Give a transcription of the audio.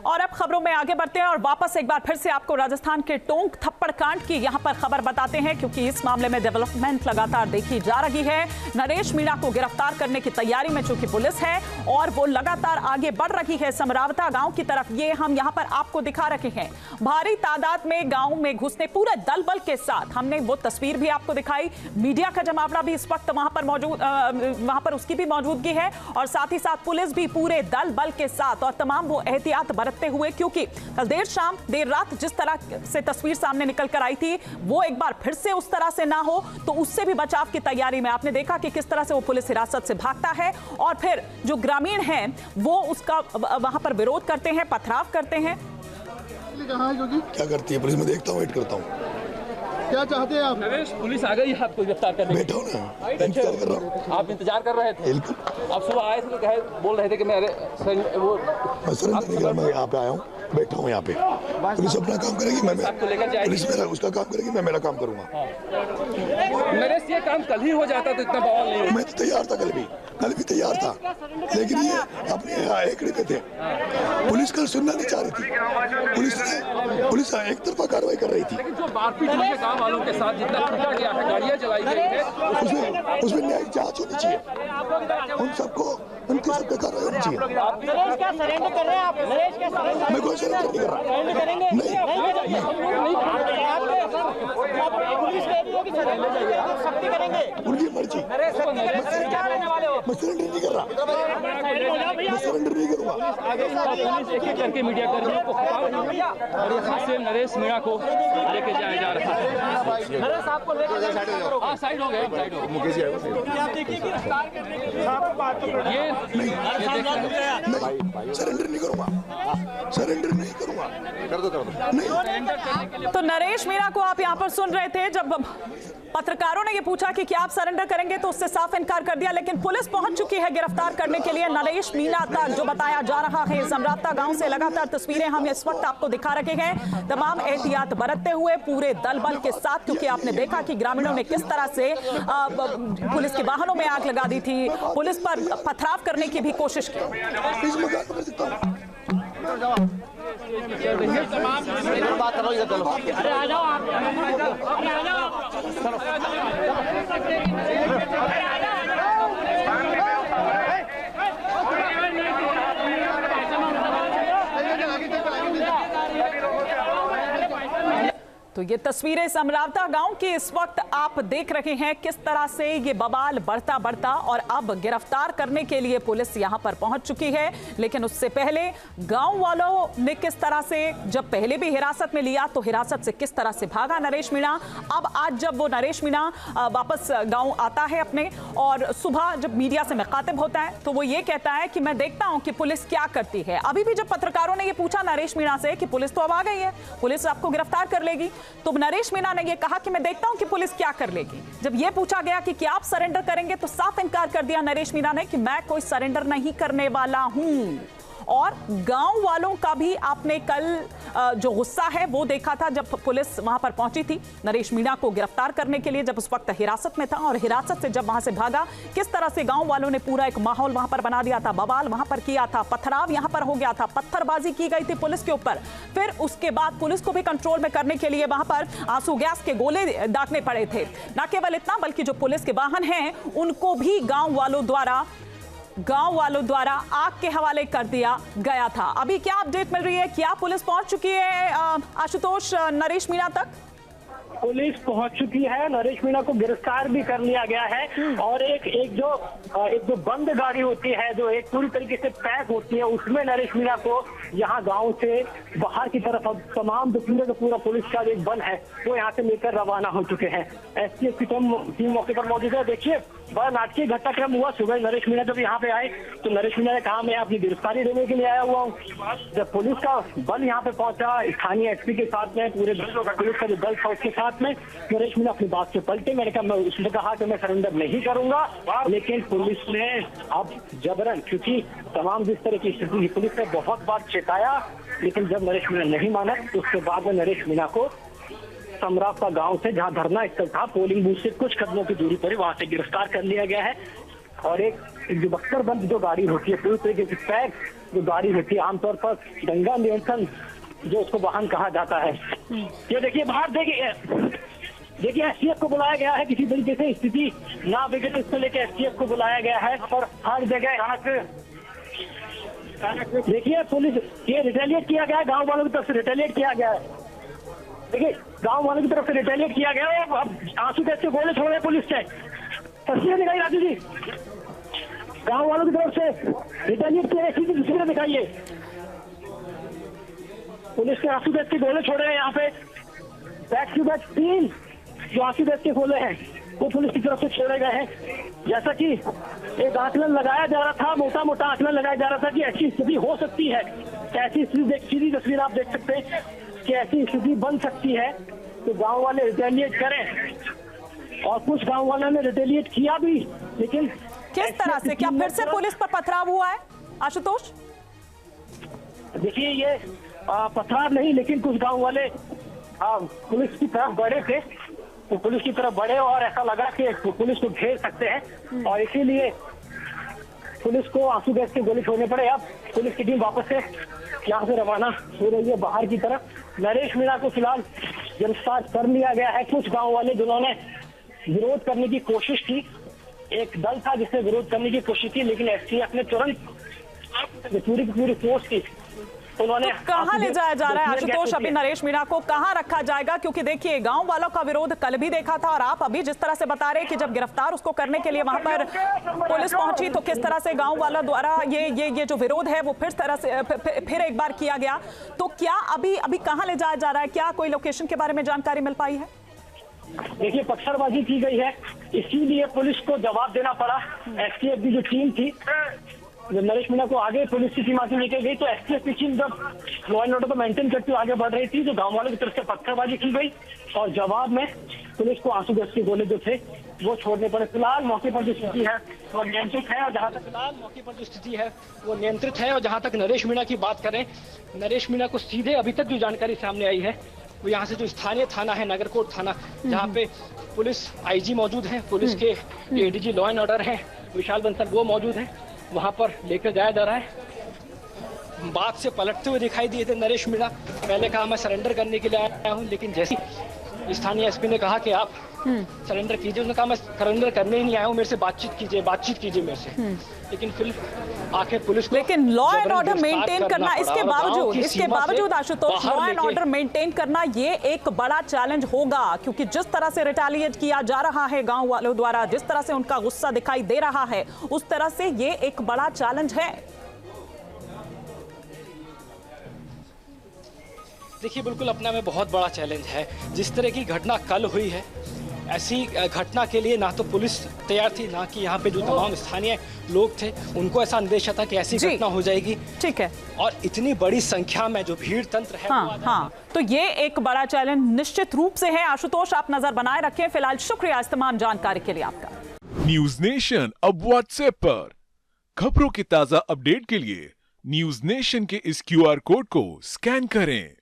और अब खबरों में आगे बढ़ते हैं और वापस एक बार फिर से आपको राजस्थान के टोंक थप्पड़ कांड की यहां पर खबर बताते हैं, क्योंकि इस मामले में डेवलपमेंट लगातार देखी जा रही है। नरेश मीणा को गिरफ्तार करने की तैयारी में चूंकि पुलिस है और वो लगातार आगे बढ़ रही है समरावता गांव की तरफ। ये हम यहां पर आपको दिखा रहे हैं, भारी तादाद में गांव में घुसने पूरे दल बल के साथ। हमने वो तस्वीर भी आपको दिखाई, मीडिया का जमावड़ा भी इस वक्त वहां पर मौजूद, वहां पर उसकी भी मौजूदगी है और साथ ही साथ पुलिस भी पूरे दल बल के साथ और तमाम वो एहतियात बरतते हुए, क्योंकि कल देर रात जिस तरह से तस्वीर सामने निकल कर आई थी वो एक बार फिर से उस तरह से ना हो, तो उससे भी बचाव की तैयारी में आपने देखा कि किस तरह से वो पुलिस हिरासत से भागता है और फिर जो ग्रामीण हैं वो उसका वहां पर विरोध करते हैं, पथराव करते हैं। क्या करती है पुलिस? मैं देखता हूँ, वेट करता हूँ। क्या चाहते हैं आप? नरेश, पुलिस आ गई है आपको गिरफ्तार करने। बैठो ना, इंतजार कर रहा हूँ। आप इंतजार कर रहे थे? आप सुबह आए थे तो बोल रहे थे कि मैं सरेंडर नहीं कर, मैं यहाँ पे आया हूँ, बैठा हूँ यहाँ पे। पुलिस अपना काम करेगी, मैं पुलिस मेरा उसका काम करेगी, मैं मेरा काम करूँगा। नरेश, ये काम कल ही हो जाता तो इतना बवाल नहीं होता। मैं तो तैयार था, कल भी तैयार था, लेकिन ये अपने एकड़े पे थे। पुलिस कल सुनना नहीं चाह रही थी, पुलिस एक तरफा कार्रवाई कर रही थी। लेकिन जो मारपीट हुई है गाँव वालों के साथ, जितना पीटा गया है, गाड़ियाँ जलाई गई है, उसमें न्यायिक जांच होनी चाहिए। उन सबको उनके सब पे कार्रवाई होनी चाहिए। नरेश, क्या सरेंडर कर रहे हैं आप? नरेश, क्या सरेंडर? मैं कोई सरेंडर नहीं कर रहा। सरेंडर करेंगे? पुलिस कह रही है कि सरेंडर सख्ती करेंगे। उनकी मर्जी। मैं सरेंडर नहीं कर रहा, मैं सरेंडर नहीं करूँगा। पुलिस एक एक करके मीडिया कर्मियों को खिताब रही है और यहाँ से नरेश मीणा को लेके जाया जा रहा है। नरेश, आपको लेकर साइड हो गए, साइड हो मुकेश ये सरेंडर नहीं करूँगा, सरेंडर नहीं करूँगा। कर दो नहीं। तो नरेश मीणा को आप यहाँ पर सुन रहे थे, जब पत्रकारों ने ये पूछा कि क्या आप सरेंडर करेंगे तो उससे साफ इनकार कर दिया, लेकिन पुलिस पहुंच चुकी है गिरफ्तार करने के लिए नरेश मीणा तक। जो बताया जा रहा है, समरावता गांव से लगातार तस्वीरें हम इस वक्त आपको दिखा रहे हैं, तमाम एहतियात बरतते हुए पूरे दल बल के साथ, क्योंकि आपने देखा कि ग्रामीणों ने किस तरह से पुलिस के वाहनों में आग लगा दी थी, पुलिस पर पथराव करने की भी कोशिश की। बात करो, इधर चलो। अरे आ जाओ आप, अरे आ जाओ। तो ये तस्वीरें समरावता गांव की इस वक्त आप देख रहे हैं, किस तरह से ये बवाल बढ़ता बढ़ता और अब गिरफ्तार करने के लिए पुलिस यहां पर पहुंच चुकी है। लेकिन उससे पहले गांव वालों ने किस तरह से, जब पहले भी हिरासत में लिया तो हिरासत से किस तरह से भागा नरेश मीणा। अब आज जब वो नरेश मीणा वापस गाँव आता है अपने, और सुबह जब मीडिया से मुखातिब होता है तो वो ये कहता है कि मैं देखता हूँ कि पुलिस क्या करती है। अभी भी जब पत्रकारों ने ये पूछा नरेश मीणा से कि पुलिस तो अब आ गई है, पुलिस आपको गिरफ्तार कर लेगी, तो नरेश मीणा ने यह कहा कि मैं देखता हूं कि पुलिस क्या कर लेगी। जब यह पूछा गया कि क्या आप सरेंडर करेंगे तो साफ इनकार कर दिया नरेश मीणा ने कि मैं कोई सरेंडर नहीं करने वाला हूं। और गांव वालों का भी आपने कल जो गुस्सा है वो देखा था जब पुलिस वहां पर पहुंची थी नरेश मीणा को गिरफ्तार करने के लिए, जब उस वक्त हिरासत में था और हिरासत से जब वहां से भागा, किस तरह से गांव वालों ने पूरा एक माहौल वहां पर बना दिया था, बवाल वहां पर किया था, पथराव यहां पर हो गया था, पत्थरबाजी की गई थी पुलिस के ऊपर। फिर उसके बाद पुलिस को भी कंट्रोल में करने के लिए वहां पर आंसू गैस के गोले दागने पड़े थे। न केवल इतना, बल्कि जो पुलिस के वाहन हैं उनको भी गांव वालों द्वारा आग के हवाले कर दिया गया था। अभी क्या अपडेट मिल रही है, क्या पुलिस पहुंच चुकी है आशुतोष नरेश मीणा तक? पुलिस पहुंच चुकी है, नरेश मीणा को गिरफ्तार भी कर लिया गया है और एक जो बंद गाड़ी होती है, जो एक पूरी तरीके से पैक होती है, उसमें नरेश मीणा को यहाँ गांव से बाहर की तरफ अब तमाम जो पूरा पुलिस का एक बल है वो यहाँ से लेकर रवाना हो चुके हैं। एसटीएफ की टीम मौके पर मौजूद है। देखिए, बड़ा नाटकीय घटनाक्रम हुआ। सुबह नरेश मीणा जब यहाँ पे आए तो नरेश मीणा ने कहा मैं अपनी गिरफ्तारी देने के लिए आया हुआ हूँ। जब पुलिस का बल यहाँ पे पहुंचा, स्थानीय एसपी के साथ में पूरे पुलिस का जो दल था उसके साथ में, नरेश मीणा अपनी बात से पलटे। उसने कहा कि मैं सरेंडर नहीं करूंगा, लेकिन पुलिस ने अब जबरन, क्योंकि तमाम जिस तरह की स्थिति, पुलिस ने बहुत बार चेताया, लेकिन जब नरेश मीणा नहीं माना तो उसके बाद में नरेश मीणा को समरावता गांव से, जहां धरना स्थल था, पोलिंग बूथ से कुछ कदमों की दूरी पर, वहां से गिरफ्तार कर लिया गया है। और एक जो बख्तर बंद जो गाड़ी होती है पूरी तरीके से पैक, जो गाड़ी होती है, आमतौर पर दंगा नियंत्रण जो उसको वाहन कहा जाता है। ये देखिए बाहर देखिए एसटीएफ को बुलाया गया है, किसी तरीके से स्थिति ना बिगड़े इसको लेकर एसटीएफ को बुलाया गया है। और हर जगह यहाँ से देखिए पुलिस ये रिटेलिएट किया गया है, गांव वालों की तरफ से रिटेलिएट किया गया है। देखिए गांव वालों की तरफ से रिटेलिएट किया गया है। अब आंसू गैस के गोले छोड़ रहे पुलिस से, तस्वीरें दिखाई राजू जी, गांव वालों की तरफ से रिटेलिएट किया, ऐसी तस्वीरें दिखाइए। पुलिस के आंसू गैस के गोले छोड़े हैं यहाँ पे, बैक टू बैक 3 जो आंसू गैस के गोले हैं वो पुलिस की तरफ से छोड़े गए हैं। जैसा कि एक आकलन लगाया जा रहा था, मोटा मोटा आकलन लगाया जा रहा था कि ऐसी स्थिति हो सकती है, ऐसी सीधी तस्वीर आप देख सकते हैं कि ऐसी स्थिति बन सकती है तो गांव वाले रिटेलिएट करें। और कुछ गांव वालों ने रिटेलिएट किया भी, लेकिन किस तरह से, क्या फिर से पुलिस पर पथराव हुआ है आशुतोष? देखिए ये पथराव नहीं, लेकिन कुछ गांव वाले पुलिस की तरफ बढ़े थे, तो पुलिस की तरफ बढ़े और ऐसा लगा कि पुलिस को घेर सकते हैं और इसीलिए पुलिस को आंसू गैस के गोले छोड़ने पड़े। अब पुलिस की टीम वापस से यहाँ से रवाना हो रही है बाहर की तरफ। नरेश मीणा को फिलहाल गिरफ्तार कर लिया गया है। कुछ गांव वाले जिन्होंने विरोध करने की कोशिश की, एक दल था जिसने विरोध करने की कोशिश की, लेकिन एसटीएफ ने तुरंत पूरी की पूरी फोर्स की, उन्होंने तो कहां ले जाया जा रहा है आशुतोष? अभी नरेश मीणा को कहां रखा जाएगा? क्योंकि देखिए गांव वालों का विरोध कल भी देखा था और आप अभी जिस तरह से बता रहे हैं कि जब गिरफ्तार उसको करने के लिए वहां पर पुलिस पहुंची तो किस तरह से गांव वालों द्वारा ये जो विरोध है वो फिर एक बार किया गया। तो क्या अभी कहां ले जाया जा रहा है? क्या कोई लोकेशन के बारे में जानकारी मिल पाई है? देखिए पत्थरबाजी की गई है, इसीलिए पुलिस को जवाब देना पड़ा। एसटीएफ की जो टीम थी, जब नरेश मीणा को आगे पुलिस की टीम आके लेके गई तो एसटीएफ की टीम जब लॉ एंड ऑर्डर को मेंटेन करते हुए आगे बढ़ रही थी तो गांव वालों की तरफ से पत्थरबाजी की गई और जवाब में पुलिस को आंसू गैस के गोले जो थे वो छोड़ने पड़े। फिलहाल मौके पर जो स्थिति है वो नियंत्रित है और जहाँ तक जहाँ तक नरेश मीणा की बात करें, नरेश मीणा को सीधे अभी तक जो जानकारी सामने आई है वो यहाँ से जो स्थानीय थाना है नगरकोट थाना, जहाँ पे पुलिस आईजी मौजूद है, पुलिस के एडीजी लॉ एंड ऑर्डर है विशाल बंसल वो मौजूद है, वहां पर लेकर जाया जा रहा है। बात से पलटते हुए दिखाई दिए थे नरेश मीणा। पहले कहा मैं सरेंडर करने के लिए आया हूं, लेकिन जैसे स्थानीय एसपी ने कहा कि आप सरेंडर कीजिए, उन्होंने कहा मैं सरेंडर करने ही नहीं आया हूं, मेरे से बातचीत कीजिए मेरे से। लेकिन फिर आखिर पुलिस को लेकिन लॉ एंड ऑर्डर मेंटेन करना, इसके बावजूद Ashutosh law and order maintain करना ये एक बड़ा चैलेंज होगा, क्योंकि जिस तरह से रिटेलिएट किया जा रहा है गांव वालों द्वारा, जिस तरह से उनका गुस्सा दिखाई दे रहा है, उस तरह से ये एक बड़ा चैलेंज है। देखिए बिल्कुल अपना में बहुत बड़ा चैलेंज है। जिस तरह की घटना कल हुई है, ऐसी घटना के लिए ना तो पुलिस तैयार थी, ना कि यहाँ पे जो तमाम स्थानीय लोग थे उनको ऐसा अंदेशा था कि ऐसी घटना हो जाएगी। ठीक है, और इतनी बड़ी संख्या में जो भीड़ तंत्र है हाँ, तो ये एक बड़ा चैलेंज निश्चित रूप से है। आशुतोष आप नजर बनाए रखें। फिलहाल शुक्रिया इस तमाम जानकारी के लिए आपका। न्यूज नेशन अब व्हाट्सएप पर खबरों की ताजा अपडेट के लिए न्यूज नेशन के इस QR कोड को स्कैन करें।